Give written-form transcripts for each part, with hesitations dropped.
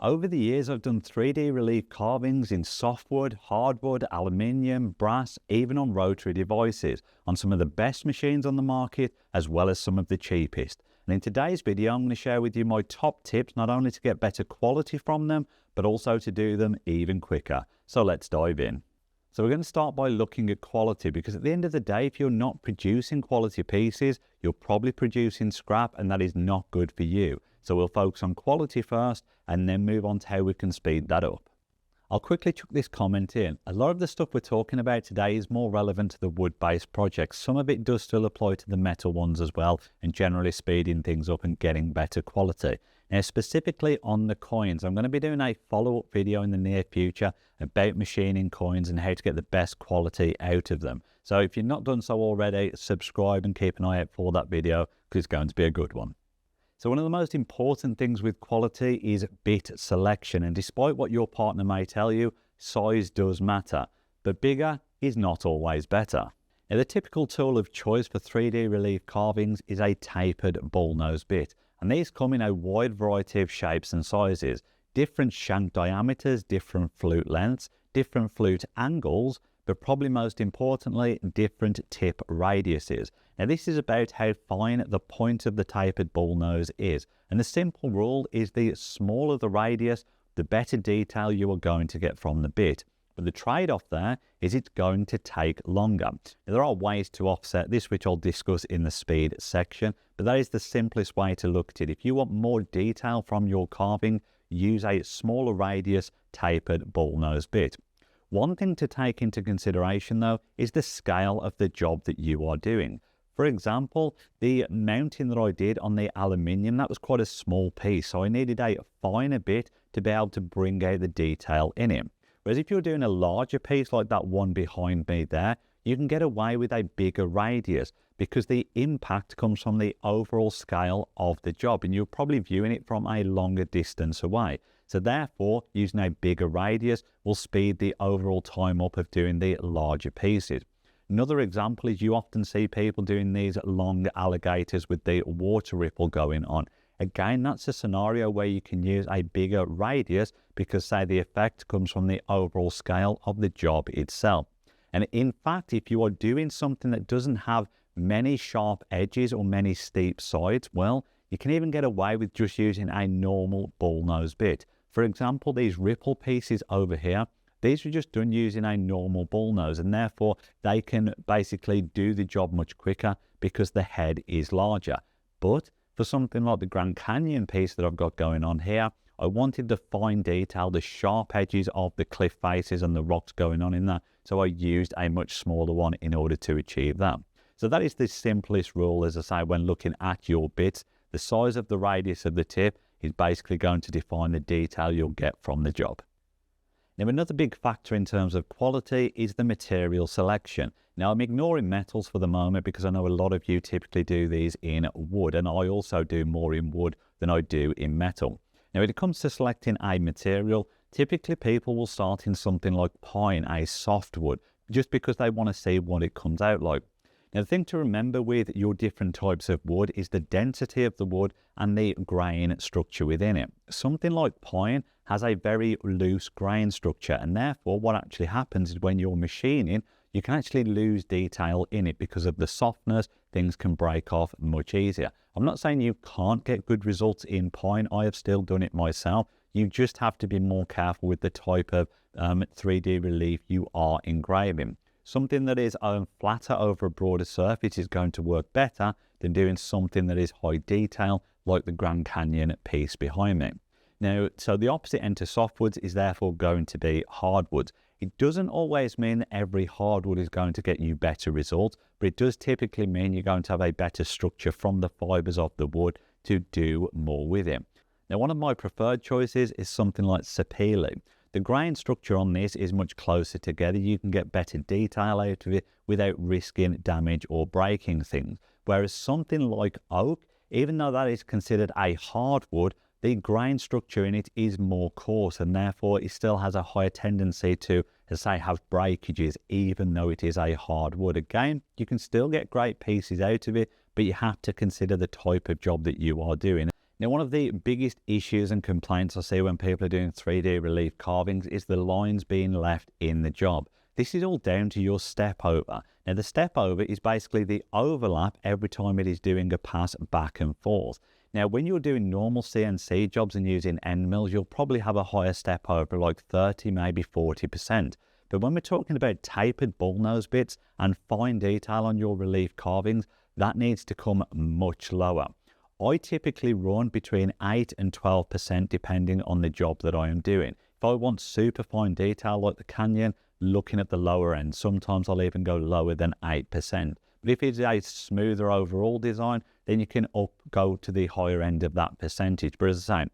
Over the years, I've done 3D relief carvings in softwood, hardwood, aluminium, brass, even on rotary devices, on some of the best machines on the market, as well as some of the cheapest. And in today's video, I'm going to share with you my top tips, not only to get better quality from them, but also to do them even quicker. So let's dive in. So we're going to start by looking at quality, because at the end of the day, if you're not producing quality pieces, you're probably producing scrap, and that is not good for you. So we'll focus on quality first and then move on to how we can speed that up. I'll quickly chuck this comment in. A lot of the stuff we're talking about today is more relevant to the wood-based projects. Some of it does still apply to the metal ones as well, and generally speeding things up and getting better quality. Now, specifically on the coins, I'm going to be doing a follow-up video in the near future about machining coins and how to get the best quality out of them. So if you've not done so already, subscribe and keep an eye out for that video, because it's going to be a good one. So one of the most important things with quality is bit selection, and despite what your partner may tell you, size does matter, but bigger is not always better. Now, the typical tool of choice for 3D relief carvings is a tapered bullnose bit, and these come in a wide variety of shapes and sizes, different shank diameters, different flute lengths, different flute angles, but probably most importantly, different tip radiuses. Now, this is about how fine the point of the tapered bullnose is. And the simple rule is the smaller the radius, the better detail you are going to get from the bit. But the trade-off there is it's going to take longer. Now, there are ways to offset this, which I'll discuss in the speed section, but that is the simplest way to look at it. If you want more detail from your carving, use a smaller radius tapered bullnose bit. One thing to take into consideration, though, is the scale of the job that you are doing. For example, the mounting that I did on the aluminium, that was quite a small piece, so I needed a finer bit to be able to bring out the detail in it. Whereas if you're doing a larger piece like that one behind me there, you can get away with a bigger radius, because the impact comes from the overall scale of the job, and you're probably viewing it from a longer distance away. So therefore, using a bigger radius will speed the overall time up of doing the larger pieces. Another example is you often see people doing these long alligators with the water ripple going on. Again, that's a scenario where you can use a bigger radius because, say, the effect comes from the overall scale of the job itself. And in fact, if you are doing something that doesn't have many sharp edges or many steep sides, well, you can even get away with just using a normal bullnose bit. For example, these ripple pieces over here, these are just done using a normal bullnose, and therefore they can basically do the job much quicker because the head is larger. But for something like the Grand Canyon piece that I've got going on here, I wanted the fine detail, the sharp edges of the cliff faces and the rocks going on in there, so I used a much smaller one in order to achieve that. So that is the simplest rule, as I say, when looking at your bits. The size of the radius of the tip is basically going to define the detail you'll get from the job. Now, another big factor in terms of quality is the material selection. Now, I'm ignoring metals for the moment because I know a lot of you typically do these in wood, and I also do more in wood than I do in metal. Now, when it comes to selecting a material, typically people will start in something like pine, a softwood, just because they want to see what it comes out like. Now, the thing to remember with your different types of wood is the density of the wood and the grain structure within it. Something like pine has a very loose grain structure, and therefore what actually happens is when you're machining, you can actually lose detail in it because of the softness. Things can break off much easier. I'm not saying you can't get good results in pine. I have still done it myself. You just have to be more careful with the type of 3D relief you are engraving. Something that is flatter over a broader surface is going to work better than doing something that is high detail like the Grand Canyon piece behind me. Now, so the opposite end to softwoods is therefore going to be hardwoods. It doesn't always mean that every hardwood is going to get you better results, but it does typically mean you're going to have a better structure from the fibers of the wood to do more with it. Now, one of my preferred choices is something like sapele. The grain structure on this is much closer together. You can get better detail out of it without risking damage or breaking things. Whereas something like oak, even though that is considered a hardwood, the grain structure in it is more coarse, and therefore it still has a higher tendency to, as I say, have breakages, even though it is a hardwood. Again, you can still get great pieces out of it, but you have to consider the type of job that you are doing. Now, one of the biggest issues and complaints I see when people are doing 3D relief carvings is the lines being left in the job. This is all down to your step over. Now, the step over is basically the overlap every time it is doing a pass back and forth. Now, when you're doing normal CNC jobs and using end mills, you'll probably have a higher step over, like 30, maybe 40%. But when we're talking about tapered bullnose bits and fine detail on your relief carvings, that needs to come much lower. I typically run between 8 and 12% depending on the job that I am doing. If I want super fine detail like the canyon, looking at the lower end, sometimes I'll even go lower than 8%. But if it's a smoother overall design, then you can go to the higher end of that percentage. But as I say,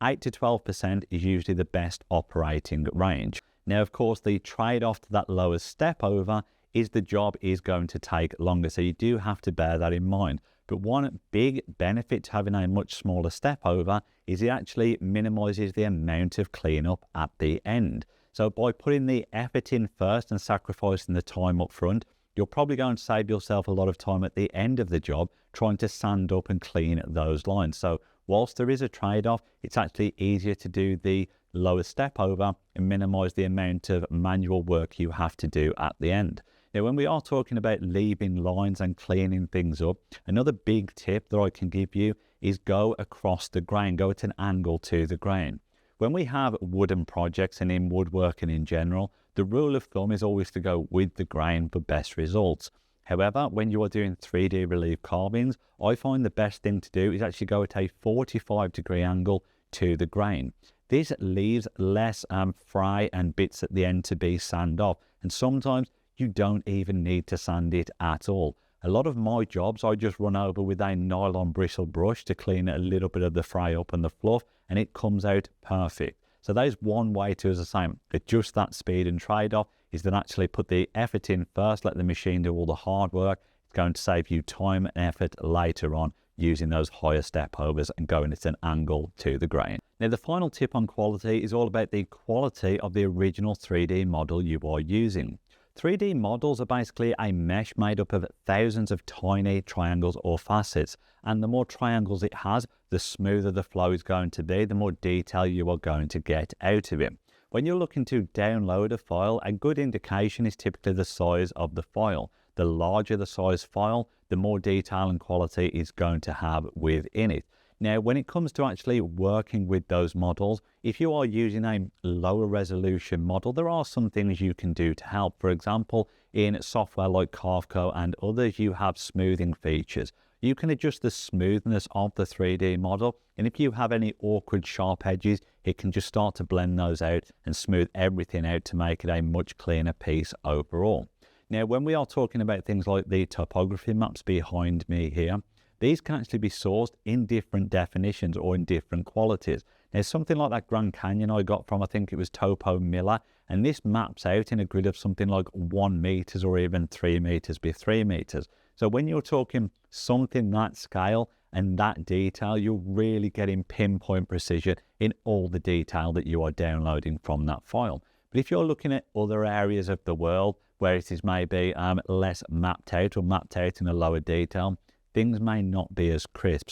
8 to 12% is usually the best operating range. Now, of course, the trade-off to that lower step over is the job is going to take longer. So you do have to bear that in mind. But one big benefit to having a much smaller step over is it actually minimizes the amount of cleanup at the end. So by putting the effort in first and sacrificing the time up front, you're probably going to save yourself a lot of time at the end of the job trying to sand up and clean those lines. So whilst there is a trade-off, it's actually easier to do the lower step over and minimize the amount of manual work you have to do at the end. Now, when we are talking about leaving lines and cleaning things up, another big tip that I can give you is go across the grain, go at an angle to the grain. When we have wooden projects and in woodworking in general, the rule of thumb is always to go with the grain for best results. However, when you are doing 3D relief carvings, I find the best thing to do is actually go at a 45-degree angle to the grain. This leaves less fray and bits at the end to be sanded off, and sometimes you don't even need to sand it at all. A lot of my jobs, I just run over with a nylon bristle brush to clean a little bit of the fray up and the fluff, and it comes out perfect. So that is one way to, as I say, adjust that speed and trade-off, is to actually put the effort in first, let the machine do all the hard work. It's going to save you time and effort later on using those higher step overs and going at an angle to the grain. Now, the final tip on quality is all about the quality of the original 3D model you are using. 3D models are basically a mesh made up of thousands of tiny triangles or facets, and the more triangles it has, the smoother the flow is going to be, the more detail you are going to get out of it. When you're looking to download a file, a good indication is typically the size of the file. The larger the size file, the more detail and quality it's going to have within it. Now, when it comes to actually working with those models, if you are using a lower resolution model, there are some things you can do to help. For example, in software like Carveco and others, you have smoothing features. You can adjust the smoothness of the 3D model, and if you have any awkward sharp edges, it can just start to blend those out and smooth everything out to make it a much cleaner piece overall. Now, when we are talking about things like the topography maps behind me here, these can actually be sourced in different definitions or in different qualities. Now, something like that Grand Canyon I got from, I think it was Topo Miller, and this maps out in a grid of something like 1 meter or even 3 meters by 3 meters. So when you're talking something that scale and that detail, you're really getting pinpoint precision in all the detail that you are downloading from that file. But if you're looking at other areas of the world where it is maybe less mapped out or mapped out in a lower detail, things may not be as crisp.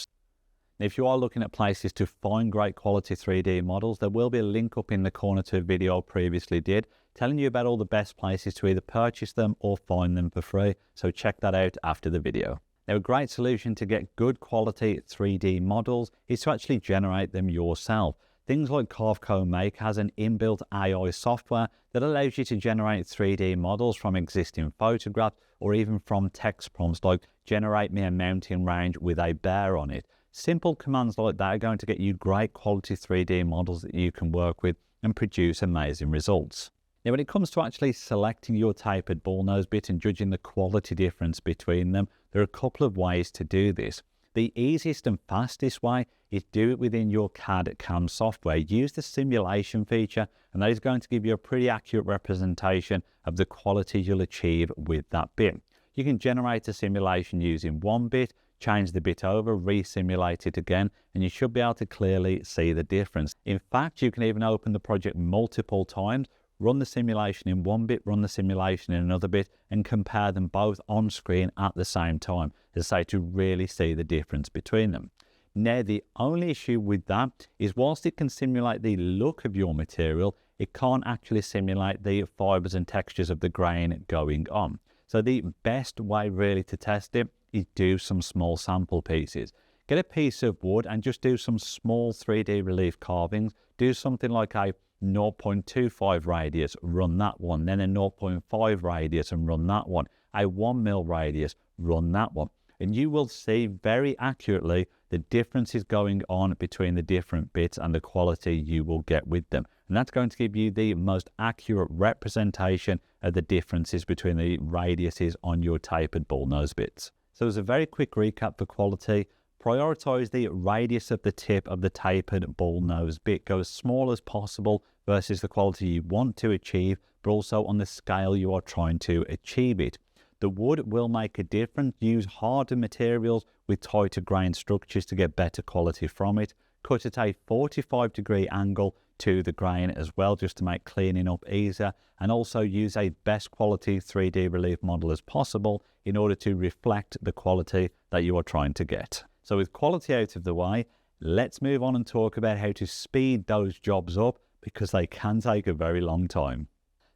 If you are looking at places to find great quality 3D models, there will be a link up in the corner to a video I previously did telling you about all the best places to either purchase them or find them for free. So check that out after the video. Now, a great solution to get good quality 3D models is to actually generate them yourself. Things like Carveco Maker has an inbuilt AI software that allows you to generate 3D models from existing photographs or even from text prompts like generate me a mountain range with a bear on it. Simple commands like that are going to get you great quality 3D models that you can work with and produce amazing results. Now, when it comes to actually selecting your tapered bullnose bit and judging the quality difference between them, there are a couple of ways to do this. The easiest and fastest way is do it within your CAD CAM software. Use the simulation feature, and that is going to give you a pretty accurate representation of the quality you'll achieve with that bit. You can generate a simulation using one bit, change the bit over, re-simulate it again, and you should be able to clearly see the difference. In fact, you can even open the project multiple times, run the simulation in one bit, run the simulation in another bit, and compare them both on screen at the same time, as I say, to really see the difference between them. Now, the only issue with that is whilst it can simulate the look of your material, it can't actually simulate the fibers and textures of the grain going on. So the best way really to test it is do some small sample pieces. Get a piece of wood and just do some small 3D relief carvings. Do something like a 0.25 radius, run that one, then a 0.5 radius and run that one, a 1 mil radius, run that one. And you will see very accurately the differences going on between the different bits and the quality you will get with them. And that's going to give you the most accurate representation of the differences between the radiuses on your tapered bullnose bits. So as a very quick recap for quality, prioritize the radius of the tip of the tapered bullnose bit. Go as small as possible versus the quality you want to achieve, but also on the scale you are trying to achieve it. The wood will make a difference. Use harder materials with tighter grain structures to get better quality from it. Cut at a 45-degree angle to the grain as well, just to make cleaning up easier. And also use a best quality 3D relief model as possible in order to reflect the quality that you are trying to get. So with quality out of the way, let's move on and talk about how to speed those jobs up, because they can take a very long time.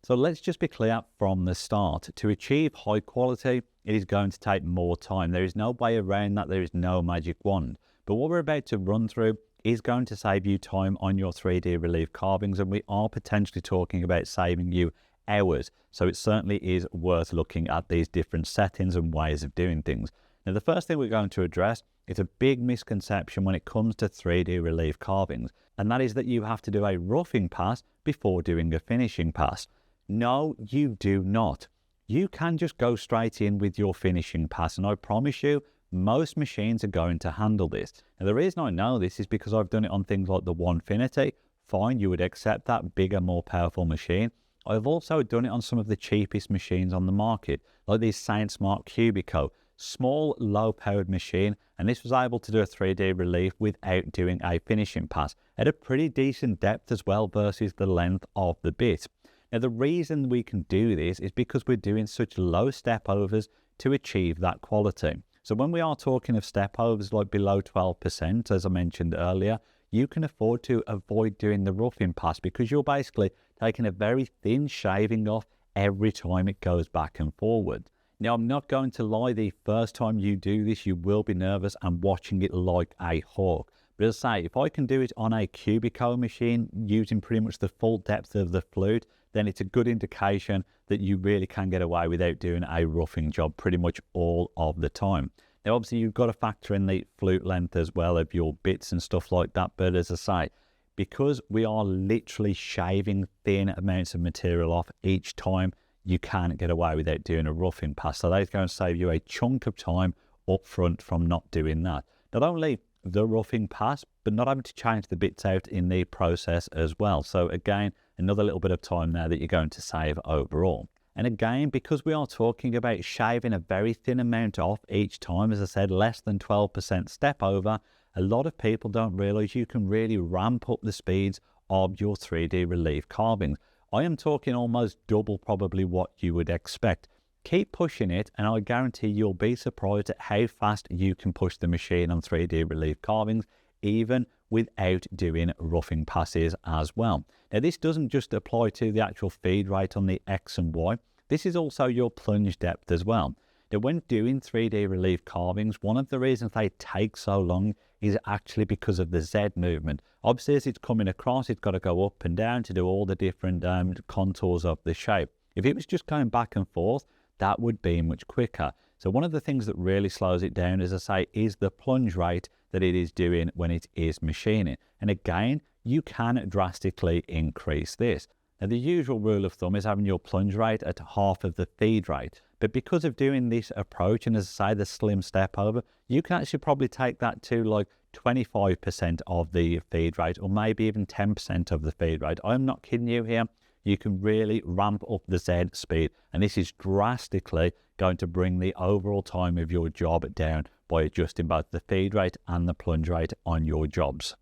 So let's just be clear from the start. To achieve high quality, it is going to take more time. There is no way around that. There is no magic wand. But what we're about to run through is going to save you time on your 3D relief carvings, and we are potentially talking about saving you hours. So it certainly is worth looking at these different settings and ways of doing things. Now, the first thing we're going to address is a big misconception when it comes to 3D relief carvings, and that is that you have to do a roughing pass before doing a finishing pass. No, you do not. You can just go straight in with your finishing pass, and I promise you, most machines are going to handle this. Now, the reason I know this is because I've done it on things like the Onefinity. Fine, you would accept that bigger, more powerful machine. I've also done it on some of the cheapest machines on the market, like these Saint Smart Cubico. Small, low-powered machine, and this was able to do a 3D relief without doing a finishing pass at a pretty decent depth as well versus the length of the bit. Now, the reason we can do this is because we're doing such low step overs to achieve that quality. So when we are talking of step overs like below 12%, as I mentioned earlier, you can afford to avoid doing the roughing pass because you're basically taking a very thin shaving off every time it goes back and forward. Now, I'm not going to lie, the first time you do this, you will be nervous and watching it like a hawk. But as I say, if I can do it on a Cubico machine using pretty much the full depth of the flute, then it's a good indication that you really can get away without doing a roughing job pretty much all of the time. Now, obviously, you've got to factor in the flute length as well of your bits and stuff like that. But as I say, because we are literally shaving thin amounts of material off each time, you can't get away without doing a roughing pass. So that's going to save you a chunk of time up front from not doing that. Not only the roughing pass, but not having to change the bits out in the process as well. So again, another little bit of time there that you're going to save overall. And again, because we are talking about shaving a very thin amount off each time, as I said, less than 12% step over, a lot of people don't realize you can really ramp up the speeds of your 3D relief carvings. I am talking almost double probably what you would expect. Keep pushing it, and I guarantee you'll be surprised at how fast you can push the machine on 3D relief carvings, even without doing roughing passes as well. Now, this doesn't just apply to the actual feed rate on the X and Y. This is also your plunge depth as well. Now, when doing 3D relief carvings, one of the reasons they take so long is actually because of the Z movement. Obviously, as it's coming across, it's got to go up and down to do all the different contours of the shape. If it was just going back and forth, that would be much quicker. So one of the things that really slows it down, as I say, is the plunge rate that it is doing when it is machining. And again, you can drastically increase this. Now, the usual rule of thumb is having your plunge rate at half of the feed rate. But because of doing this approach, and as I say, the slim step over, you can actually probably take that to like 25% of the feed rate, or maybe even 10% of the feed rate. I'm not kidding you here. You can really ramp up the Z speed, and this is drastically going to bring the overall time of your job down by adjusting both the feed rate and the plunge rate on your jobs.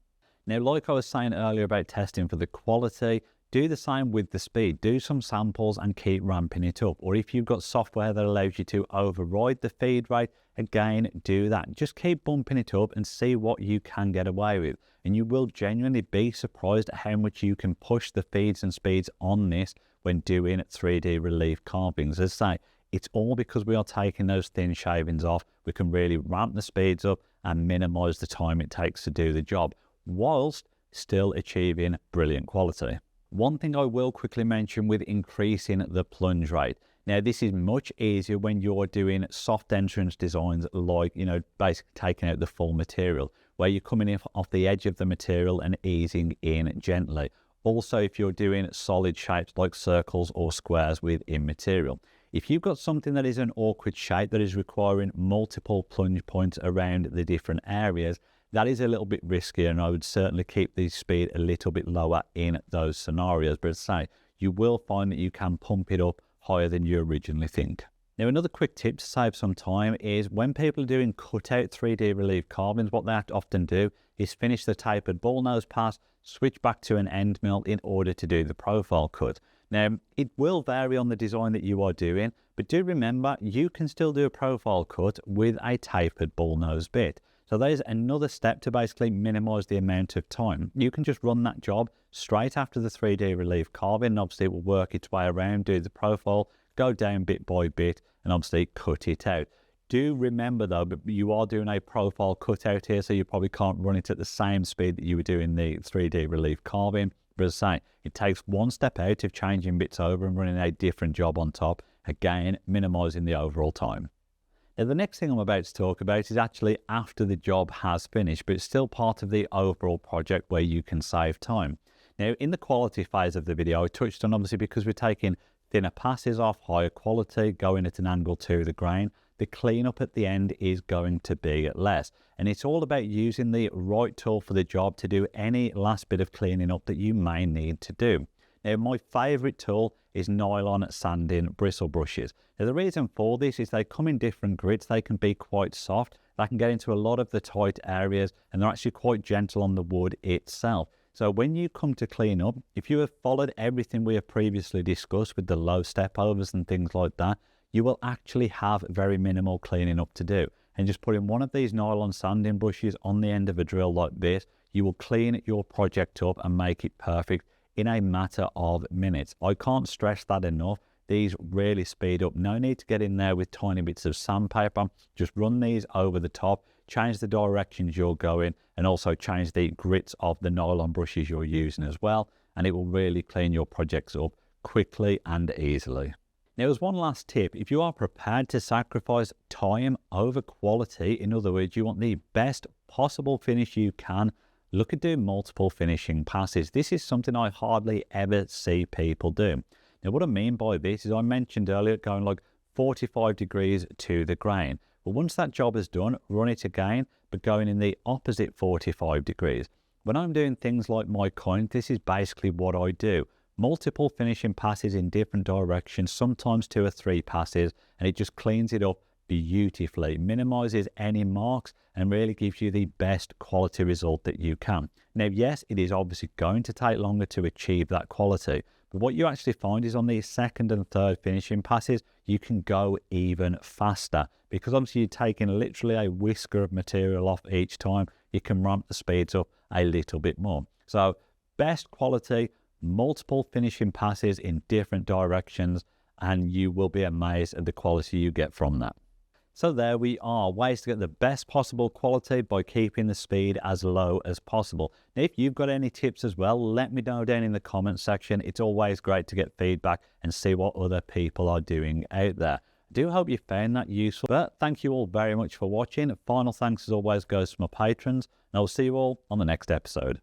Now, like I was saying earlier about testing for the quality, Do the same with the speed. Do some samples and keep ramping it up. Or if you've got software that allows you to override the feed rate, again, do that. Just keep bumping it up and see what you can get away with. And you will genuinely be surprised at how much you can push the feeds and speeds on this when doing 3D relief carvings. As I say, it's all because we are taking those thin shavings off. We can really ramp the speeds up and minimize the time it takes to do the job, whilst still achieving brilliant quality. One thing I will quickly mention with increasing the plunge rate. Now, this is much easier when you're doing soft entrance designs like, basically taking out the full material, where you're coming in off the edge of the material and easing in gently. Also, if you're doing solid shapes like circles or squares within material. If you've got something that is an awkward shape that is requiring multiple plunge points around the different areas, that is a little bit riskier, and I would certainly keep the speed a little bit lower in those scenarios. But as I say, you will find that you can pump it up higher than you originally think. Now, another quick tip to save some time is when people are doing cutout 3D relief carvings, what they often do is finish the tapered ball nose pass, switch back to an end mill in order to do the profile cut. Now, it will vary on the design that you are doing, but do remember you can still do a profile cut with a tapered ball nose bit. So there's another step to basically minimize the amount of time. You can just run that job straight after the 3D relief carving, and obviously it will work its way around, do the profile, go down bit by bit, and obviously cut it out. Do remember though, but you are doing a profile cutout here, so you probably can't run it at the same speed that you were doing the 3D relief carving. But as I say, it takes one step out of changing bits over and running a different job on top, again, minimizing the overall time. Now, the next thing I'm about to talk about is actually after the job has finished, but it's still part of the overall project where you can save time. Now, in the quality phase of the video, I touched on, obviously, because we're taking thinner passes off, higher quality, going at an angle to the grain, the cleanup at the end is going to be less. And it's all about using the right tool for the job to do any last bit of cleaning up that you may need to do. Now, my favorite tool is nylon sanding bristle brushes. Now, the reason for this is they come in different grits. They can be quite soft. They can get into a lot of the tight areas, and they're actually quite gentle on the wood itself. So when you come to clean up, if you have followed everything we have previously discussed with the low step overs and things like that, you will actually have very minimal cleaning up to do. And just putting one of these nylon sanding brushes on the end of a drill like this, you will clean your project up and make it perfect in a matter of minutes. I can't stress that enough. These really speed up. No need to get in there with tiny bits of sandpaper. Just run these over the top, change the directions you're going, and also change the grits of the nylon brushes you're using as well. And it will really clean your projects up quickly and easily. Now, as one last tip, if you are prepared to sacrifice time over quality, in other words, you want the best possible finish you can, look at doing multiple finishing passes. This is something I hardly ever see people do. Now, what I mean by this is I mentioned earlier going like 45 degrees to the grain. But once that job is done, run it again, but going in the opposite 45 degrees. When I'm doing things like my coin, this is basically what I do. Multiple finishing passes in different directions, sometimes 2 or 3 passes, and it just cleans it up beautifully, minimizes any marks, and really gives you the best quality result that you can. Now, yes, it is obviously going to take longer to achieve that quality, but what you actually find is on the second and third finishing passes, you can go even faster, because obviously you're taking literally a whisker of material off each time. You can ramp the speeds up a little bit more. So best quality, multiple finishing passes in different directions, and you will be amazed at the quality you get from that. So there we are, ways to get the best possible quality by keeping the speed as low as possible. Now, if you've got any tips as well, let me know down in the comment section. It's always great to get feedback and see what other people are doing out there. I do hope you found that useful, but thank you all very much for watching. Final thanks as always goes to my patrons, and I'll see you all on the next episode.